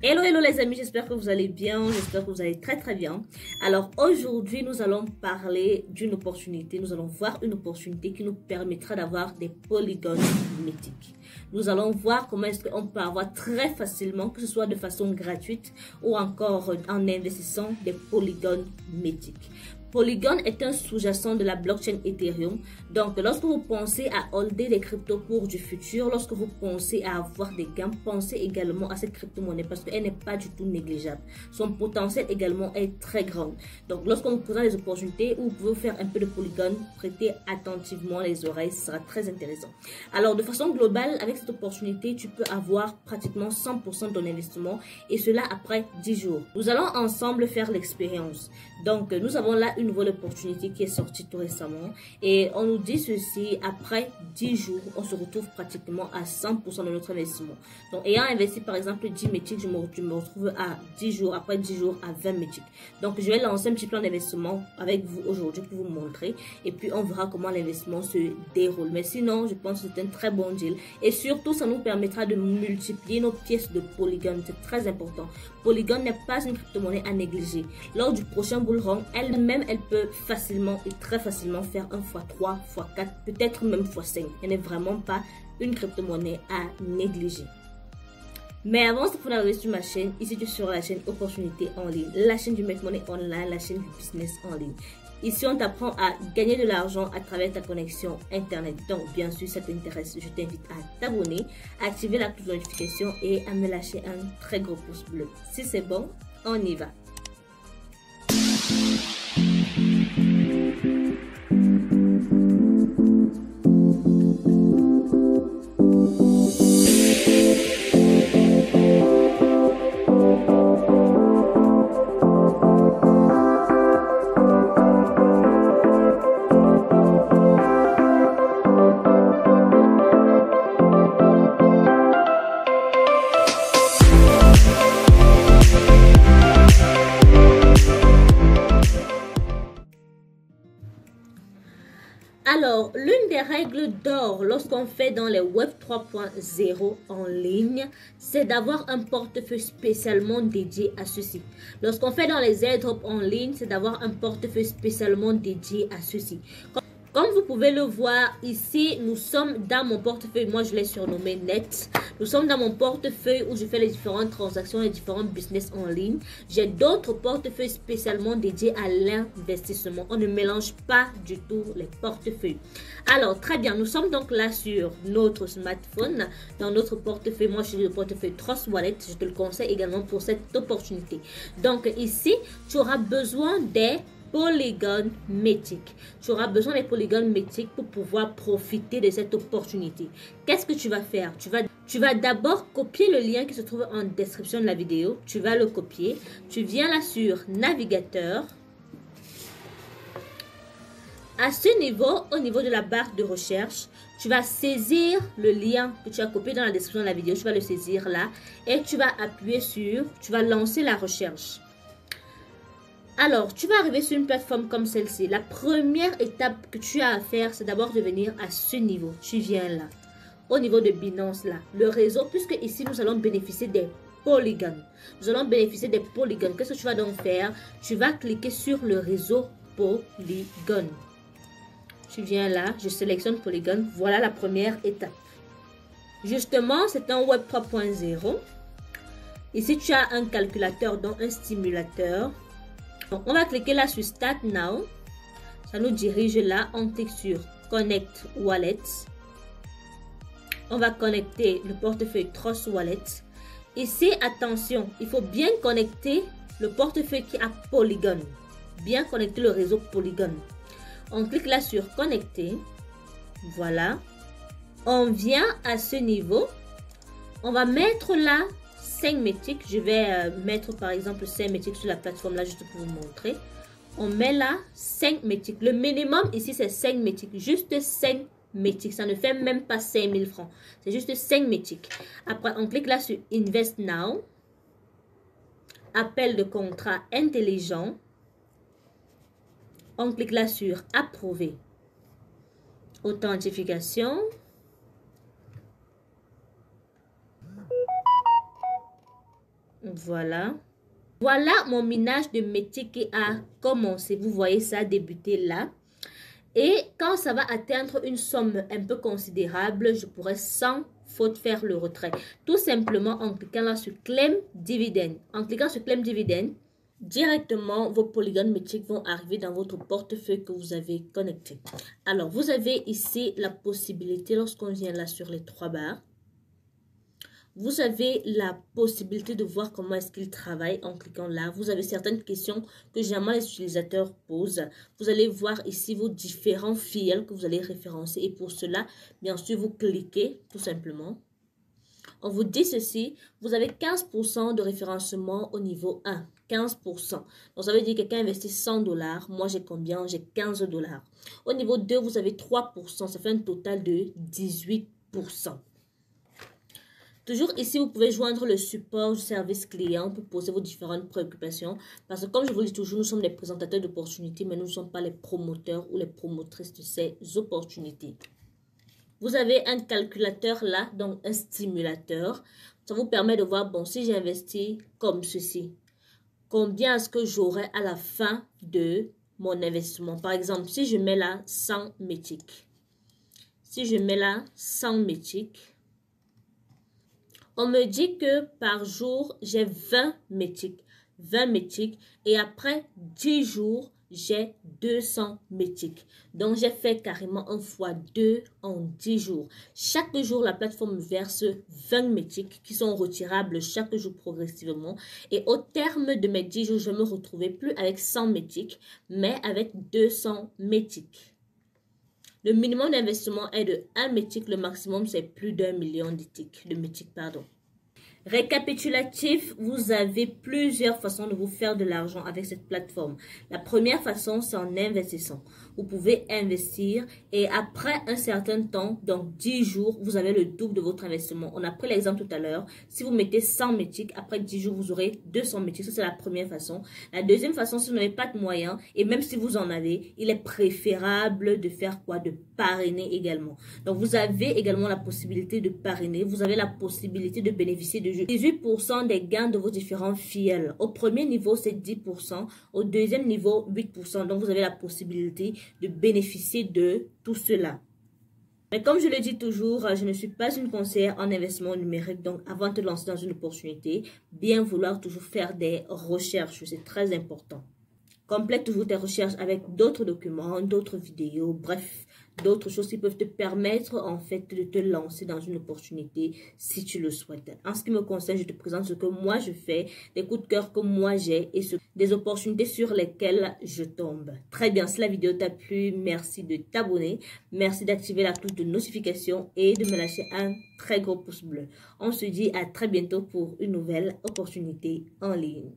Hello, hello les amis, j'espère que vous allez bien, j'espère que vous allez très bien. Alors aujourd'hui, nous allons parler d'une opportunité, nous allons voir une opportunité qui nous permettra d'avoir des polygones mythiques. Nous allons voir comment est-ce qu'on peut avoir très facilement, que ce soit de façon gratuite ou encore en investissant des polygones mythiques. Polygon est un sous-jacent de la blockchain Ethereum. Donc, lorsque vous pensez à holder des cryptos pour du futur, lorsque vous pensez à avoir des gains, pensez également à cette crypto-monnaie parce qu'elle n'est pas du tout négligeable. Son potentiel également est très grand. Donc, lorsqu'on vous présente des opportunités où vous pouvez faire un peu de Polygon, prêtez attentivement les oreilles, ce sera très intéressant. Alors, de façon globale, avec cette opportunité, tu peux avoir pratiquement 100% de ton investissement et cela après 10 jours. Nous allons ensemble faire l'expérience. Donc, nous avons là une nouvelle opportunité qui est sortie tout récemment et on nous dit ceci, après 10 jours, on se retrouve pratiquement à 100% de notre investissement. Donc, ayant investi par exemple 10 métiques, je me retrouve à 10 jours, après 10 jours à 20 métiques. Donc, je vais lancer un petit plan d'investissement avec vous aujourd'hui pour vous montrer et puis on verra comment l'investissement se déroule. Mais sinon, je pense que c'est un très bon deal et surtout, ça nous permettra de multiplier nos pièces de Polygon. C'est très important. Polygon n'est pas une crypto-monnaie à négliger. Lors du prochain bull run, elle-même, elle peut facilement et très facilement faire un x3, x4, peut-être même x5. Elle n'est vraiment pas une crypto-monnaie à négliger. Mais avant de arriver sur ma chaîne, ici tu es sur la chaîne Opportunité en ligne, la chaîne du Make Money Online, la chaîne du business en ligne. Ici, on t'apprend à gagner de l'argent à travers ta connexion Internet. Donc, bien sûr, si ça t'intéresse, je t'invite à t'abonner, à activer la cloche de notification et à me lâcher un très gros pouce bleu. Si c'est bon, on y va. Alors, l'une des règles d'or lorsqu'on fait dans les Web 3.0 en ligne, c'est d'avoir un portefeuille spécialement dédié à ceci. Lorsqu'on fait dans les airdrops en ligne, c'est d'avoir un portefeuille spécialement dédié à ceci. Comme vous pouvez le voir ici, nous sommes dans mon portefeuille, moi je l'ai surnommé Net. Nous sommes dans mon portefeuille où je fais les différentes transactions, les différents business en ligne. J'ai d'autres portefeuilles spécialement dédiés à l'investissement. On ne mélange pas du tout les portefeuilles. Alors, très bien, nous sommes donc là sur notre smartphone, dans notre portefeuille. Moi, je suis le portefeuille Trust Wallet. Je te le conseille également pour cette opportunité. Donc, ici, tu auras besoin des polygones mythiques. Tu auras besoin des polygones mythiques pour pouvoir profiter de cette opportunité. Qu'est-ce que tu vas faire? Tu vas d'abord copier le lien qui se trouve en description de la vidéo. Tu vas le copier. Tu viens là sur navigateur. À ce niveau, au niveau de la barre de recherche, tu vas saisir le lien que tu as copié dans la description de la vidéo. Tu vas le saisir là et tu vas appuyer sur, tu vas lancer la recherche. Alors, tu vas arriver sur une plateforme comme celle-ci. La première étape que tu as à faire, c'est d'abord de venir à ce niveau. Tu viens là, au niveau de Binance là, le réseau, puisque ici, nous allons bénéficier des polygones. Nous allons bénéficier des polygones. Qu'est-ce que tu vas donc faire? Tu vas cliquer sur le réseau Polygon. Tu viens là, je sélectionne Polygon. Voilà la première étape. Justement, c'est un Web 3.0. Ici, tu as un calculateur, donc un stimulateur. Donc, on va cliquer là sur Start Now. Ça nous dirige là. On clique sur Connect Wallet. On va connecter le portefeuille Trust Wallet. Ici, attention, il faut bien connecter le portefeuille qui a Polygon. Bien connecter le réseau Polygon. On clique là sur Connecter. Voilà. On vient à ce niveau. On va mettre là 5 métiques. Je vais mettre par exemple 5 métiques sur la plateforme là juste pour vous montrer. On met là 5 métiques. Le minimum ici c'est 5 métiques. Juste 5 métiques. Ça ne fait même pas 5000 francs. C'est juste 5 métiques. Après on clique là sur Invest Now. Appel de contrat intelligent. On clique là sur Approuver. Authentification. Voilà. Voilà mon minage de métier qui a commencé. Vous voyez ça débuter là. Et quand ça va atteindre une somme un peu considérable, je pourrais sans faute faire le retrait. Tout simplement en cliquant là sur Claim Dividend. En cliquant sur Claim Dividend, directement vos polygones métriques vont arriver dans votre portefeuille que vous avez connecté. Alors, vous avez ici la possibilité, lorsqu'on vient là sur les 3 barres, vous avez la possibilité de voir comment est-ce qu'il travaille en cliquant là. Vous avez certaines questions que généralement les utilisateurs posent. Vous allez voir ici vos différents fils que vous allez référencer. Et pour cela, bien sûr, vous cliquez tout simplement. On vous dit ceci, vous avez 15% de référencement au niveau 1. 15%. Donc, ça veut dire que quelqu'un investit 100 $. Moi, j'ai combien? J'ai 15 $. Au niveau 2, vous avez 3%. Ça fait un total de 18%. Toujours ici, vous pouvez joindre le support du service client pour poser vos différentes préoccupations. Parce que comme je vous le dis toujours, nous sommes des présentateurs d'opportunités, mais nous ne sommes pas les promoteurs ou les promotrices de ces opportunités. Vous avez un calculateur là, donc un stimulateur. Ça vous permet de voir, bon, si j'ai investi comme ceci, combien est-ce que j'aurai à la fin de mon investissement? Par exemple, si je mets là 100 métiques. Si je mets là 100 métiques. On me dit que par jour, j'ai 20 métiques. 20 métiques. Et après 10 jours, j'ai 200 métiques. Donc, j'ai fait carrément 1 fois 2 en 10 jours. Chaque jour, la plateforme verse 20 métiques qui sont retirables chaque jour progressivement. Et au terme de mes 10 jours, je vais me retrouver plus avec 100 métiques, mais avec 200 métiques. Le minimum d'investissement est de 1 métique. Le maximum, c'est plus d'1 million de métiques. Récapitulatif, vous avez plusieurs façons de vous faire de l'argent avec cette plateforme. La première façon, c'est en investissant. Vous pouvez investir et après un certain temps, donc 10 jours, vous avez le double de votre investissement. On a pris l'exemple tout à l'heure. Si vous mettez 100 métiques, après 10 jours, vous aurez 200 métiques. Ça, c'est la première façon. La deuxième façon, si vous n'avez pas de moyens, et même si vous en avez, il est préférable de faire quoi? De parrainer également. Donc, vous avez également la possibilité de parrainer. Vous avez la possibilité de bénéficier de 18% des gains de vos différents fils. Au premier niveau, c'est 10%. Au deuxième niveau, 8%. Donc, vous avez la possibilité de bénéficier de tout cela. Mais comme je le dis toujours, je ne suis pas une conseillère en investissement numérique. Donc, avant de te lancer dans une opportunité, bien vouloir toujours faire des recherches. C'est très important. Complète toujours tes recherches avec d'autres documents, d'autres vidéos, bref, d'autres choses qui peuvent te permettre en fait de te lancer dans une opportunité si tu le souhaites. En ce qui me concerne, je te présente ce que moi je fais, des coups de cœur que moi j'ai et des opportunités sur lesquelles je tombe. Très bien, si la vidéo t'a plu, merci de t'abonner, merci d'activer la cloche de notification et de me lâcher un très gros pouce bleu. On se dit à très bientôt pour une nouvelle opportunité en ligne.